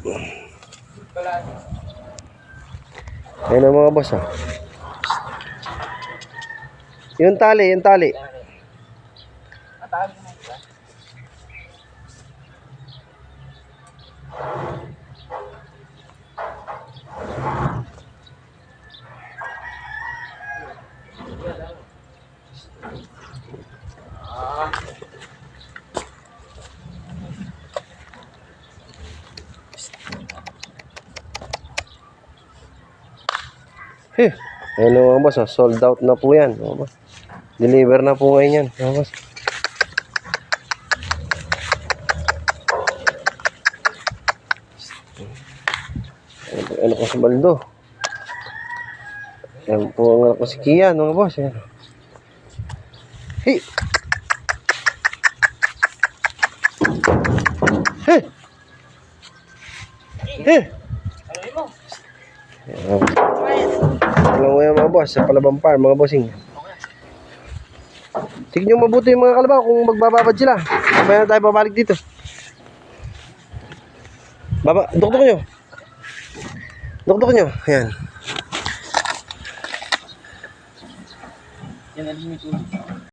Ayan ang mga boss, ah. Yung tali, yung tali. Ayan ang mga boss, ah. Sold out na po yan, mga boss. Deliver na po ngayon yan, mga boss. Ano po sa baldo. Ayan po ang anak ko si Kian, mga boss. Ayan. Hey! Hey! Hey! Alam mo yan, mga boss, sa Palabang Farm, mga bossing. Tignan nyo mabuti yung mga kalabaw kung magbababad sila. Mamaya na tayo babalik dito. Dukduk nyo. Dukduk nyo. Ayan. Yan,